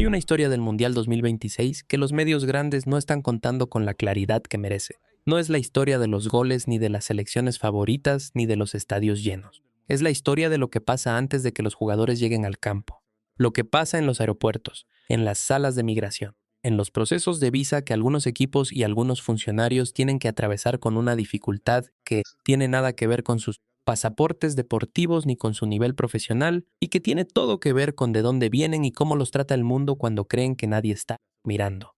Hay una historia del Mundial 2026 que los medios grandes no están contando con la claridad que merece. No es la historia de los goles, ni de las selecciones favoritas, ni de los estadios llenos. Es la historia de lo que pasa antes de que los jugadores lleguen al campo. Lo que pasa en los aeropuertos, en las salas de migración, en los procesos de visa que algunos equipos y algunos funcionarios tienen que atravesar con una dificultad que tiene nada que ver con sus pasaportes deportivos ni con su nivel profesional y que tiene todo que ver con de dónde vienen y cómo los trata el mundo cuando creen que nadie está mirando.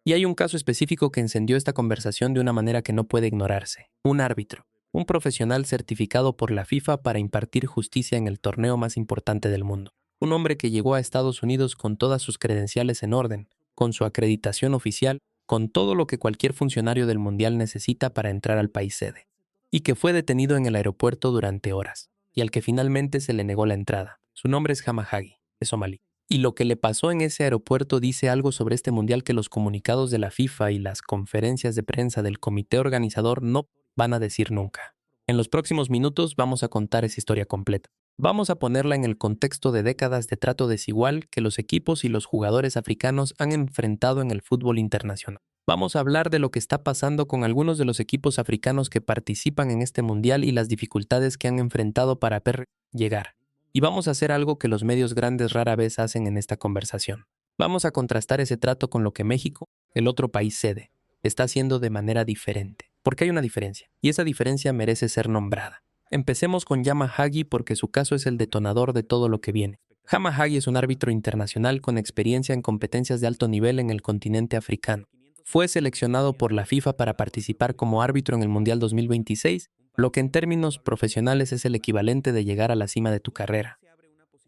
Y hay un caso específico que encendió esta conversación de una manera que no puede ignorarse. Un árbitro, un profesional certificado por la FIFA para impartir justicia en el torneo más importante del mundo. Un hombre que llegó a Estados Unidos con todas sus credenciales en orden, con su acreditación oficial, con todo lo que cualquier funcionario del Mundial necesita para entrar al país sede. Y que fue detenido en el aeropuerto durante horas, y al que finalmente se le negó la entrada. Su nombre es Hama Hagi, es somalí. Y lo que le pasó en ese aeropuerto dice algo sobre este mundial que los comunicados de la FIFA y las conferencias de prensa del comité organizador no van a decir nunca. En los próximos minutos vamos a contar esa historia completa. Vamos a ponerla en el contexto de décadas de trato desigual que los equipos y los jugadores africanos han enfrentado en el fútbol internacional. Vamos a hablar de lo que está pasando con algunos de los equipos africanos que participan en este mundial y las dificultades que han enfrentado para llegar. Y vamos a hacer algo que los medios grandes rara vez hacen en esta conversación. Vamos a contrastar ese trato con lo que México, el otro país sede, está haciendo de manera diferente. Porque hay una diferencia, y esa diferencia merece ser nombrada. Empecemos con Hama Hagi porque su caso es el detonador de todo lo que viene. Hama Hagi es un árbitro internacional con experiencia en competencias de alto nivel en el continente africano. Fue seleccionado por la FIFA para participar como árbitro en el Mundial 2026, lo que en términos profesionales es el equivalente de llegar a la cima de tu carrera.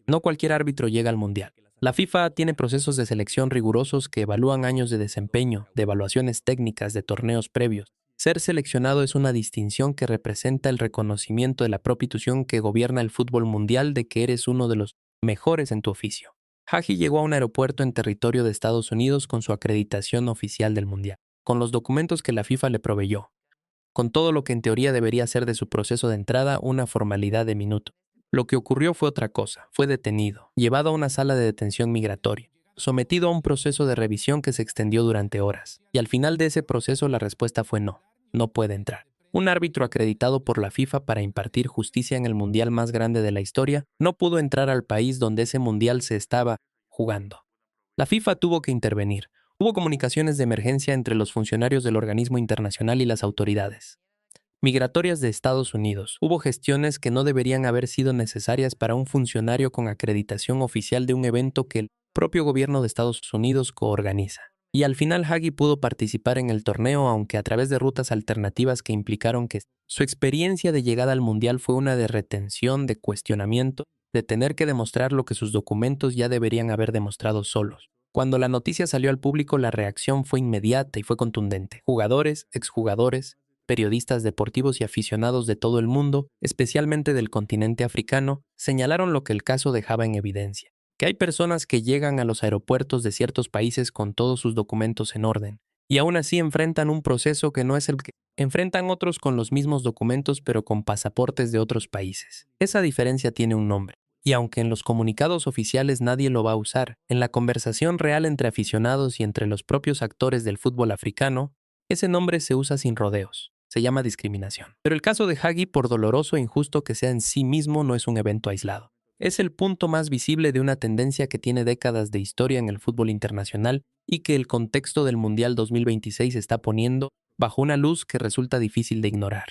No cualquier árbitro llega al Mundial. La FIFA tiene procesos de selección rigurosos que evalúan años de desempeño, de evaluaciones técnicas, de torneos previos. Ser seleccionado es una distinción que representa el reconocimiento de la propia institución que gobierna el fútbol mundial de que eres uno de los mejores en tu oficio. Hagi llegó a un aeropuerto en territorio de Estados Unidos con su acreditación oficial del Mundial, con los documentos que la FIFA le proveyó, con todo lo que en teoría debería ser de su proceso de entrada una formalidad de minuto. Lo que ocurrió fue otra cosa, fue detenido, llevado a una sala de detención migratoria, sometido a un proceso de revisión que se extendió durante horas, y al final de ese proceso la respuesta fue no, no puede entrar. Un árbitro acreditado por la FIFA para impartir justicia en el mundial más grande de la historia no pudo entrar al país donde ese mundial se estaba jugando. La FIFA tuvo que intervenir. Hubo comunicaciones de emergencia entre los funcionarios del organismo internacional y las autoridades migratorias de Estados Unidos. Hubo gestiones que no deberían haber sido necesarias para un funcionario con acreditación oficial de un evento que el propio gobierno de Estados Unidos coorganiza. Y al final Hagi pudo participar en el torneo, aunque a través de rutas alternativas que implicaron que su experiencia de llegada al mundial fue una de retención, de cuestionamiento, de tener que demostrar lo que sus documentos ya deberían haber demostrado solos. Cuando la noticia salió al público, la reacción fue inmediata y fue contundente. Jugadores, exjugadores, periodistas deportivos y aficionados de todo el mundo, especialmente del continente africano, señalaron lo que el caso dejaba en evidencia, que hay personas que llegan a los aeropuertos de ciertos países con todos sus documentos en orden, y aún así enfrentan un proceso que no es el que enfrentan otros con los mismos documentos pero con pasaportes de otros países. Esa diferencia tiene un nombre. Y aunque en los comunicados oficiales nadie lo va a usar, en la conversación real entre aficionados y entre los propios actores del fútbol africano, ese nombre se usa sin rodeos. Se llama discriminación. Pero el caso de Hagi, por doloroso e injusto que sea en sí mismo, no es un evento aislado. Es el punto más visible de una tendencia que tiene décadas de historia en el fútbol internacional y que el contexto del Mundial 2026 está poniendo bajo una luz que resulta difícil de ignorar.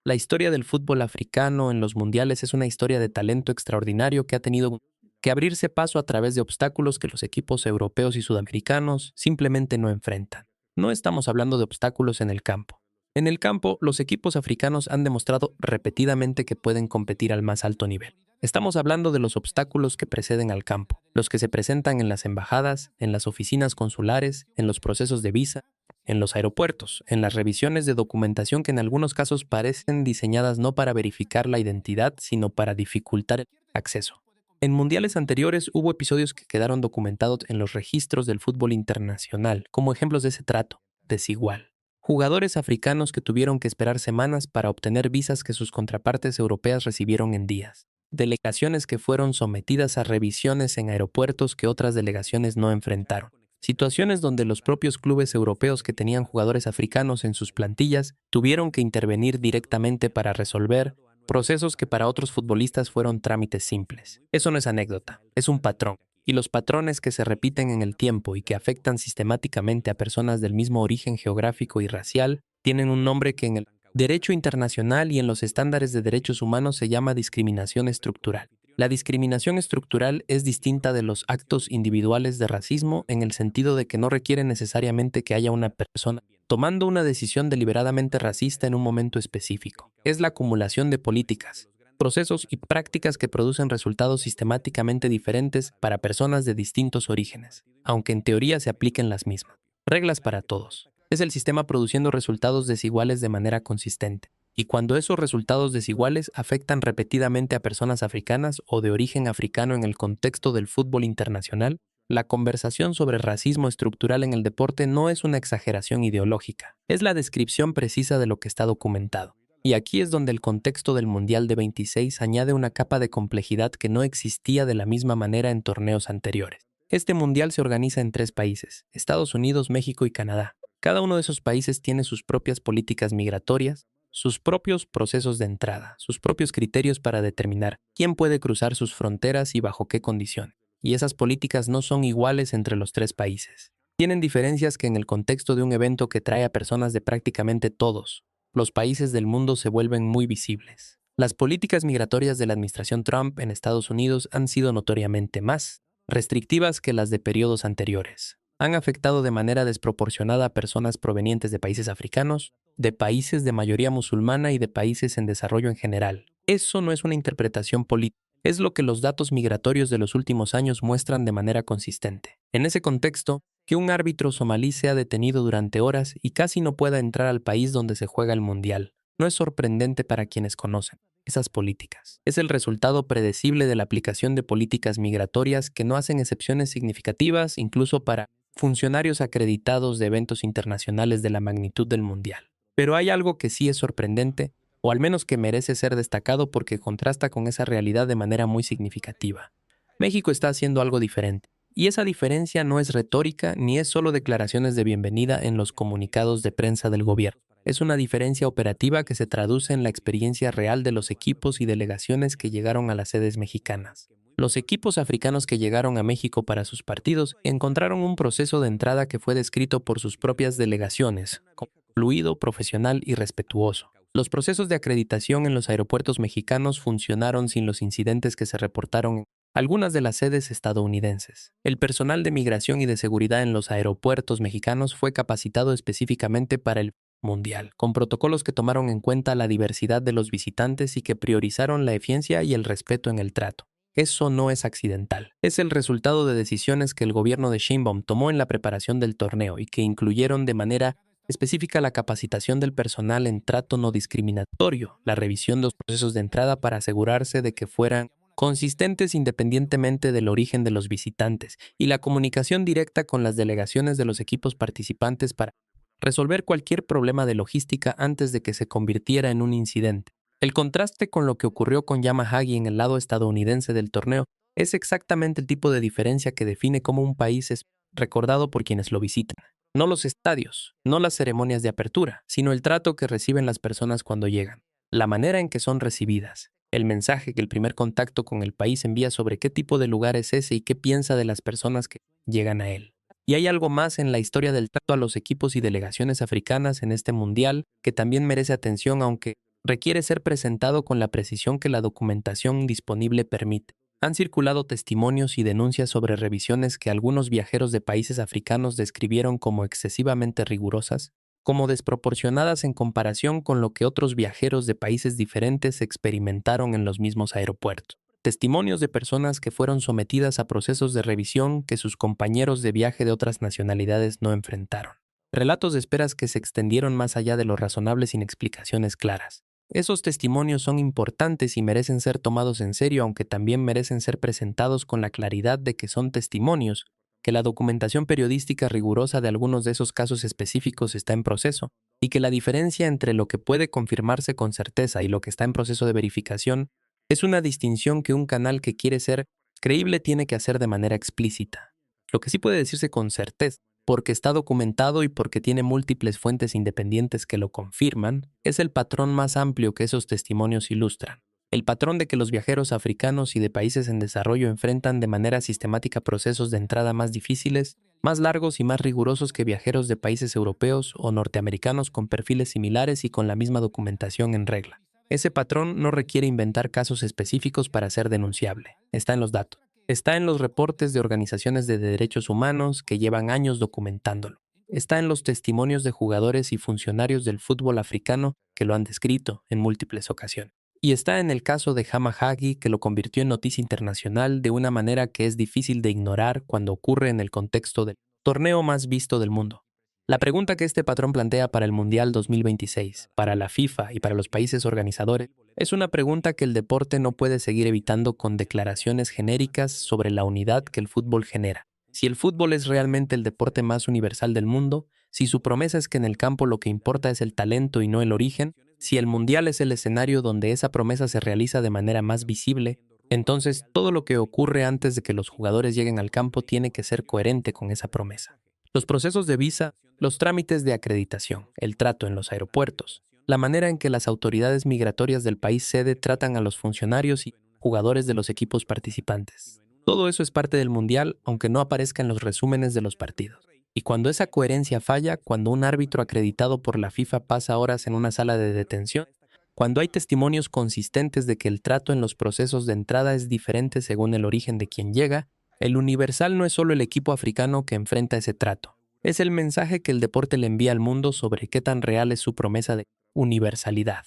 La historia del fútbol africano en los mundiales es una historia de talento extraordinario que ha tenido que abrirse paso a través de obstáculos que los equipos europeos y sudamericanos simplemente no enfrentan. No estamos hablando de obstáculos en el campo. En el campo, los equipos africanos han demostrado repetidamente que pueden competir al más alto nivel. Estamos hablando de los obstáculos que preceden al campo, los que se presentan en las embajadas, en las oficinas consulares, en los procesos de visa, en los aeropuertos, en las revisiones de documentación que en algunos casos parecen diseñadas no para verificar la identidad, sino para dificultar el acceso. En mundiales anteriores hubo episodios que quedaron documentados en los registros del fútbol internacional, como ejemplos de ese trato desigual. Jugadores africanos que tuvieron que esperar semanas para obtener visas que sus contrapartes europeas recibieron en días. delegaciones que fueron sometidas a revisiones en aeropuertos que otras delegaciones no enfrentaron, situaciones donde los propios clubes europeos que tenían jugadores africanos en sus plantillas tuvieron que intervenir directamente para resolver procesos que para otros futbolistas fueron trámites simples. Eso no es anécdota, es un patrón. Y los patrones que se repiten en el tiempo y que afectan sistemáticamente a personas del mismo origen geográfico y racial tienen un nombre que en el derecho internacional y en los estándares de derechos humanos se llama discriminación estructural. La discriminación estructural es distinta de los actos individuales de racismo en el sentido de que no requiere necesariamente que haya una persona tomando una decisión deliberadamente racista en un momento específico. Es la acumulación de políticas, procesos y prácticas que producen resultados sistemáticamente diferentes para personas de distintos orígenes, aunque en teoría se apliquen las mismas. Reglas para todos. Es el sistema produciendo resultados desiguales de manera consistente. Y cuando esos resultados desiguales afectan repetidamente a personas africanas o de origen africano en el contexto del fútbol internacional, la conversación sobre racismo estructural en el deporte no es una exageración ideológica, es la descripción precisa de lo que está documentado. Y aquí es donde el contexto del Mundial de 26 añade una capa de complejidad que no existía de la misma manera en torneos anteriores. Este Mundial se organiza en 3 países, Estados Unidos, México y Canadá. Cada uno de esos países tiene sus propias políticas migratorias, sus propios procesos de entrada, sus propios criterios para determinar quién puede cruzar sus fronteras y bajo qué condición. Y esas políticas no son iguales entre los 3 países. Tienen diferencias que en el contexto de un evento que trae a personas de prácticamente todos los países del mundo se vuelven muy visibles. Las políticas migratorias de la administración Trump en Estados Unidos han sido notoriamente más restrictivas que las de periodos anteriores. Han afectado de manera desproporcionada a personas provenientes de países africanos, de países de mayoría musulmana y de países en desarrollo en general. Eso no es una interpretación política. Es lo que los datos migratorios de los últimos años muestran de manera consistente. En ese contexto, que un árbitro somalí sea detenido durante horas y casi no pueda entrar al país donde se juega el Mundial no es sorprendente para quienes conocen esas políticas. Es el resultado predecible de la aplicación de políticas migratorias que no hacen excepciones significativas incluso para funcionarios acreditados de eventos internacionales de la magnitud del Mundial. Pero hay algo que sí es sorprendente, o al menos que merece ser destacado porque contrasta con esa realidad de manera muy significativa. México está haciendo algo diferente, y esa diferencia no es retórica ni es solo declaraciones de bienvenida en los comunicados de prensa del gobierno. Es una diferencia operativa que se traduce en la experiencia real de los equipos y delegaciones que llegaron a las sedes mexicanas. Los equipos africanos que llegaron a México para sus partidos encontraron un proceso de entrada que fue descrito por sus propias delegaciones, como fluido, profesional y respetuoso. Los procesos de acreditación en los aeropuertos mexicanos funcionaron sin los incidentes que se reportaron en algunas de las sedes estadounidenses. El personal de migración y de seguridad en los aeropuertos mexicanos fue capacitado específicamente para el Mundial, con protocolos que tomaron en cuenta la diversidad de los visitantes y que priorizaron la eficiencia y el respeto en el trato. Eso no es accidental. Es el resultado de decisiones que el gobierno de Sheinbaum tomó en la preparación del torneo y que incluyeron de manera específica la capacitación del personal en trato no discriminatorio, la revisión de los procesos de entrada para asegurarse de que fueran consistentes independientemente del origen de los visitantes y la comunicación directa con las delegaciones de los equipos participantes para resolver cualquier problema de logística antes de que se convirtiera en un incidente. El contraste con lo que ocurrió con Yamahagi en el lado estadounidense del torneo es exactamente el tipo de diferencia que define cómo un país es recordado por quienes lo visitan. No los estadios, no las ceremonias de apertura, sino el trato que reciben las personas cuando llegan, la manera en que son recibidas, el mensaje que el primer contacto con el país envía sobre qué tipo de lugar es ese y qué piensa de las personas que llegan a él. Y hay algo más en la historia del trato a los equipos y delegaciones africanas en este mundial que también merece atención, aunque requiere ser presentado con la precisión que la documentación disponible permite. Han circulado testimonios y denuncias sobre revisiones que algunos viajeros de países africanos describieron como excesivamente rigurosas, como desproporcionadas en comparación con lo que otros viajeros de países diferentes experimentaron en los mismos aeropuertos. Testimonios de personas que fueron sometidas a procesos de revisión que sus compañeros de viaje de otras nacionalidades no enfrentaron. Relatos de esperas que se extendieron más allá de lo razonable sin explicaciones claras. Esos testimonios son importantes y merecen ser tomados en serio, aunque también merecen ser presentados con la claridad de que son testimonios, que la documentación periodística rigurosa de algunos de esos casos específicos está en proceso, y que la diferencia entre lo que puede confirmarse con certeza y lo que está en proceso de verificación Es una distinción que un canal que quiere ser creíble tiene que hacer de manera explícita. Lo que sí puede decirse con certeza, porque está documentado y porque tiene múltiples fuentes independientes que lo confirman, es el patrón más amplio que esos testimonios ilustran. El patrón de que los viajeros africanos y de países en desarrollo enfrentan de manera sistemática procesos de entrada más difíciles, más largos y más rigurosos que viajeros de países europeos o norteamericanos con perfiles similares y con la misma documentación en regla. Ese patrón no requiere inventar casos específicos para ser denunciable. Está en los datos. Está en los reportes de organizaciones de derechos humanos que llevan años documentándolo. Está en los testimonios de jugadores y funcionarios del fútbol africano que lo han descrito en múltiples ocasiones. Y está en el caso de Hama Hagi, que lo convirtió en noticia internacional de una manera que es difícil de ignorar cuando ocurre en el contexto del torneo más visto del mundo. La pregunta que este patrón plantea para el Mundial 2026, para la FIFA y para los países organizadores, es una pregunta que el deporte no puede seguir evitando con declaraciones genéricas sobre la unidad que el fútbol genera. Si el fútbol es realmente el deporte más universal del mundo, si su promesa es que en el campo lo que importa es el talento y no el origen, si el Mundial es el escenario donde esa promesa se realiza de manera más visible, entonces todo lo que ocurre antes de que los jugadores lleguen al campo tiene que ser coherente con esa promesa. Los procesos de visa, los trámites de acreditación, el trato en los aeropuertos, la manera en que las autoridades migratorias del país sede tratan a los funcionarios y jugadores de los equipos participantes. Todo eso es parte del Mundial, aunque no aparezca en los resúmenes de los partidos. Y cuando esa coherencia falla, cuando un árbitro acreditado por la FIFA pasa horas en una sala de detención, cuando hay testimonios consistentes de que el trato en los procesos de entrada es diferente según el origen de quien llega, el universal no es solo el equipo africano que enfrenta ese trato. Es el mensaje que el deporte le envía al mundo sobre qué tan real es su promesa de universalidad.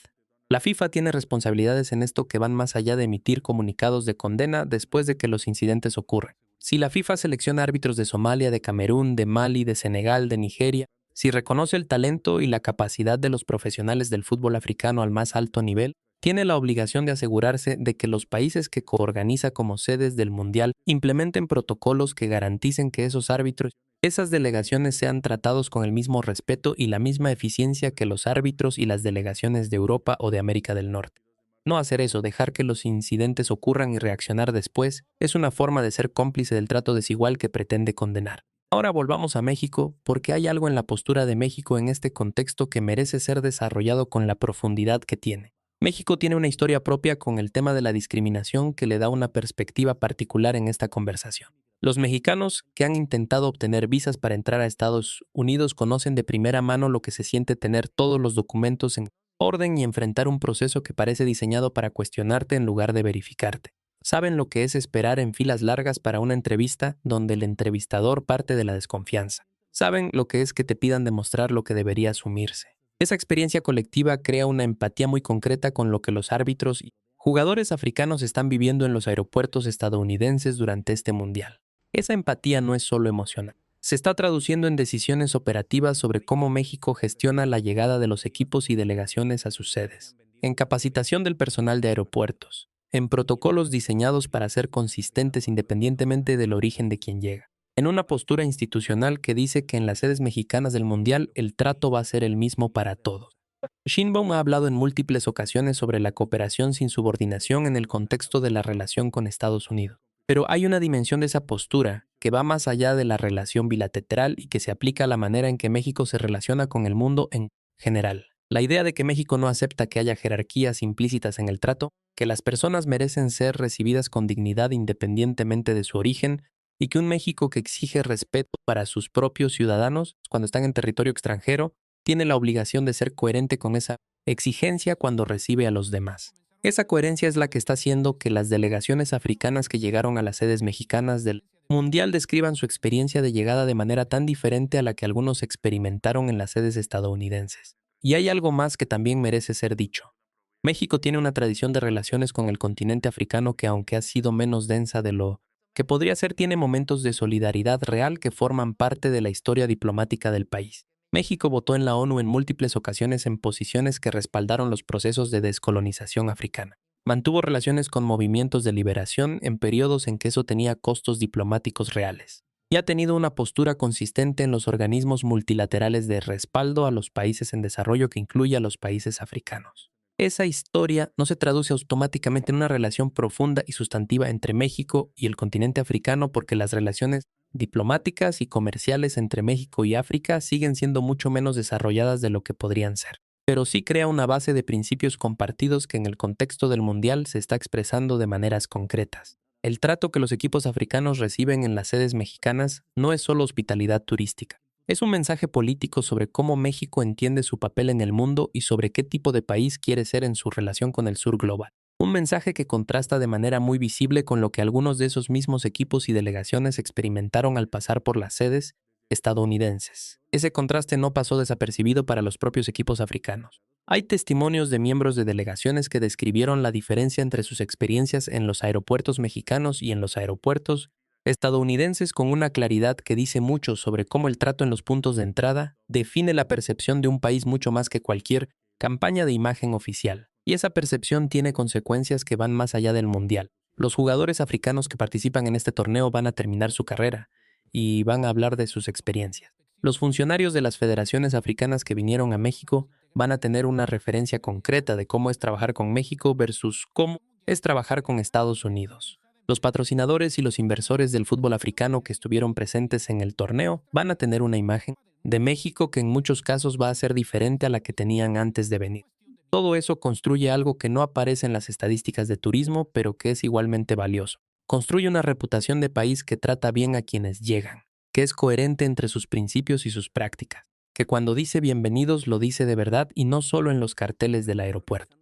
La FIFA tiene responsabilidades en esto que van más allá de emitir comunicados de condena después de que los incidentes ocurren. Si la FIFA selecciona árbitros de Somalia, de Camerún, de Mali, de Senegal, de Nigeria, si reconoce el talento y la capacidad de los profesionales del fútbol africano al más alto nivel, tiene la obligación de asegurarse de que los países que coorganiza como sedes del Mundial implementen protocolos que garanticen que esos árbitros, esas delegaciones sean tratados con el mismo respeto y la misma eficiencia que los árbitros y las delegaciones de Europa o de América del Norte. No hacer eso, dejar que los incidentes ocurran y reaccionar después, es una forma de ser cómplice del trato desigual que pretende condenar. Ahora volvamos a México, porque hay algo en la postura de México en este contexto que merece ser desarrollado con la profundidad que tiene. México tiene una historia propia con el tema de la discriminación que le da una perspectiva particular en esta conversación. Los mexicanos que han intentado obtener visas para entrar a Estados Unidos conocen de primera mano lo que se siente tener todos los documentos en orden y enfrentar un proceso que parece diseñado para cuestionarte en lugar de verificarte. Saben lo que es esperar en filas largas para una entrevista donde el entrevistador parte de la desconfianza. Saben lo que es que te pidan demostrar lo que debería asumirse. Esa experiencia colectiva crea una empatía muy concreta con lo que los árbitros y jugadores africanos están viviendo en los aeropuertos estadounidenses durante este mundial. Esa empatía no es solo emocional. Se está traduciendo en decisiones operativas sobre cómo México gestiona la llegada de los equipos y delegaciones a sus sedes, en capacitación del personal de aeropuertos, en protocolos diseñados para ser consistentes independientemente del origen de quien llega, en una postura institucional que dice que en las sedes mexicanas del Mundial el trato va a ser el mismo para todos. Sheinbaum ha hablado en múltiples ocasiones sobre la cooperación sin subordinación en el contexto de la relación con Estados Unidos. Pero hay una dimensión de esa postura que va más allá de la relación bilateral y que se aplica a la manera en que México se relaciona con el mundo en general. La idea de que México no acepta que haya jerarquías implícitas en el trato, que las personas merecen ser recibidas con dignidad independientemente de su origen, y que un México que exige respeto para sus propios ciudadanos cuando están en territorio extranjero, tiene la obligación de ser coherente con esa exigencia cuando recibe a los demás. Esa coherencia es la que está haciendo que las delegaciones africanas que llegaron a las sedes mexicanas del Mundial describan su experiencia de llegada de manera tan diferente a la que algunos experimentaron en las sedes estadounidenses. Y hay algo más que también merece ser dicho. México tiene una tradición de relaciones con el continente africano que, aunque ha sido menos densa de lo que podría ser, tiene momentos de solidaridad real que forman parte de la historia diplomática del país. México votó en la ONU en múltiples ocasiones en posiciones que respaldaron los procesos de descolonización africana. Mantuvo relaciones con movimientos de liberación en periodos en que eso tenía costos diplomáticos reales. Y ha tenido una postura consistente en los organismos multilaterales de respaldo a los países en desarrollo que incluye a los países africanos. Esa historia no se traduce automáticamente en una relación profunda y sustantiva entre México y el continente africano porque las relaciones diplomáticas y comerciales entre México y África siguen siendo mucho menos desarrolladas de lo que podrían ser. Pero sí crea una base de principios compartidos que en el contexto del Mundial se está expresando de maneras concretas. El trato que los equipos africanos reciben en las sedes mexicanas no es solo hospitalidad turística. Es un mensaje político sobre cómo México entiende su papel en el mundo y sobre qué tipo de país quiere ser en su relación con el sur global. Un mensaje que contrasta de manera muy visible con lo que algunos de esos mismos equipos y delegaciones experimentaron al pasar por las sedes estadounidenses. Ese contraste no pasó desapercibido para los propios equipos africanos. Hay testimonios de miembros de delegaciones que describieron la diferencia entre sus experiencias en los aeropuertos mexicanos y en los aeropuertos estadounidenses con una claridad que dice mucho sobre cómo el trato en los puntos de entrada define la percepción de un país mucho más que cualquier campaña de imagen oficial. Y esa percepción tiene consecuencias que van más allá del mundial. Los jugadores africanos que participan en este torneo van a terminar su carrera y van a hablar de sus experiencias. Los funcionarios de las federaciones africanas que vinieron a México van a tener una referencia concreta de cómo es trabajar con México versus cómo es trabajar con Estados Unidos. Los patrocinadores y los inversores del fútbol africano que estuvieron presentes en el torneo van a tener una imagen de México que en muchos casos va a ser diferente a la que tenían antes de venir. Todo eso construye algo que no aparece en las estadísticas de turismo, pero que es igualmente valioso. Construye una reputación de país que trata bien a quienes llegan, que es coherente entre sus principios y sus prácticas, que cuando dice bienvenidos lo dice de verdad y no solo en los carteles del aeropuerto.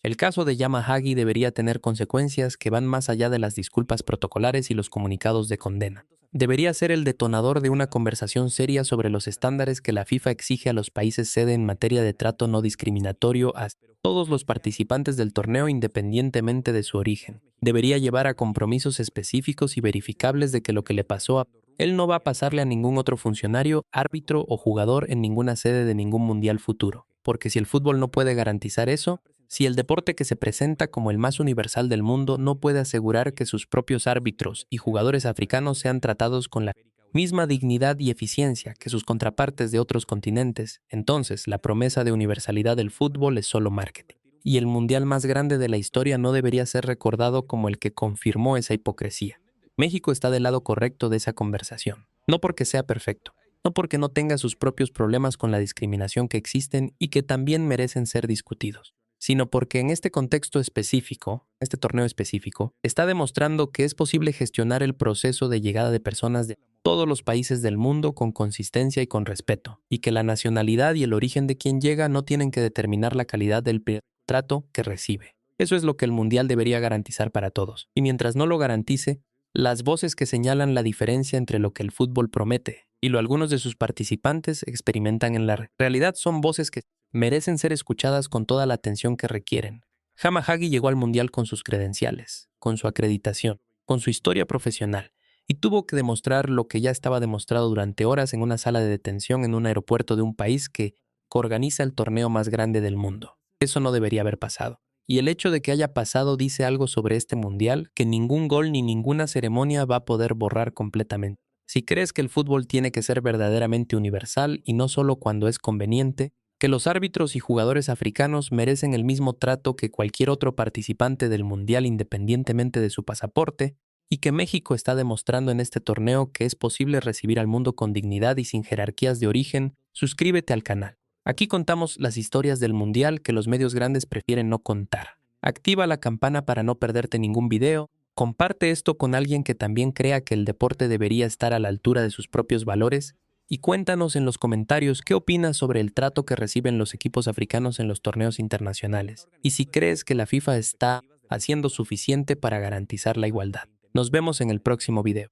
El caso de Yamahagi debería tener consecuencias que van más allá de las disculpas protocolares y los comunicados de condena. Debería ser el detonador de una conversación seria sobre los estándares que la FIFA exige a los países sede en materia de trato no discriminatorio a todos los participantes del torneo independientemente de su origen. Debería llevar a compromisos específicos y verificables de que lo que le pasó a él no va a pasarle a ningún otro funcionario, árbitro o jugador en ninguna sede de ningún mundial futuro. Porque si el fútbol no puede garantizar eso, si el deporte que se presenta como el más universal del mundo no puede asegurar que sus propios árbitros y jugadores africanos sean tratados con la misma dignidad y eficiencia que sus contrapartes de otros continentes, entonces la promesa de universalidad del fútbol es solo marketing. Y el mundial más grande de la historia no debería ser recordado como el que confirmó esa hipocresía. México está del lado correcto de esa conversación, no porque sea perfecto, no porque no tenga sus propios problemas con la discriminación que existen y que también merecen ser discutidos, sino porque en este contexto específico, este torneo específico, está demostrando que es posible gestionar el proceso de llegada de personas de todos los países del mundo con consistencia y con respeto, y que la nacionalidad y el origen de quien llega no tienen que determinar la calidad del trato que recibe. Eso es lo que el Mundial debería garantizar para todos, y mientras no lo garantice, las voces que señalan la diferencia entre lo que el fútbol promete y lo algunos de sus participantes experimentan en la realidad son voces que merecen ser escuchadas con toda la atención que requieren. Yamahagi llegó al Mundial con sus credenciales, con su acreditación, con su historia profesional, y tuvo que demostrar lo que ya estaba demostrado durante horas en una sala de detención en un aeropuerto de un país que organiza el torneo más grande del mundo. Eso no debería haber pasado. Y el hecho de que haya pasado dice algo sobre este mundial que ningún gol ni ninguna ceremonia va a poder borrar completamente. Si crees que el fútbol tiene que ser verdaderamente universal y no solo cuando es conveniente, que los árbitros y jugadores africanos merecen el mismo trato que cualquier otro participante del mundial independientemente de su pasaporte, y que México está demostrando en este torneo que es posible recibir al mundo con dignidad y sin jerarquías de origen, suscríbete al canal. Aquí contamos las historias del mundial que los medios grandes prefieren no contar. Activa la campana para no perderte ningún video. Comparte esto con alguien que también crea que el deporte debería estar a la altura de sus propios valores. Y cuéntanos en los comentarios qué opinas sobre el trato que reciben los equipos africanos en los torneos internacionales. Y si crees que la FIFA está haciendo suficiente para garantizar la igualdad. Nos vemos en el próximo video.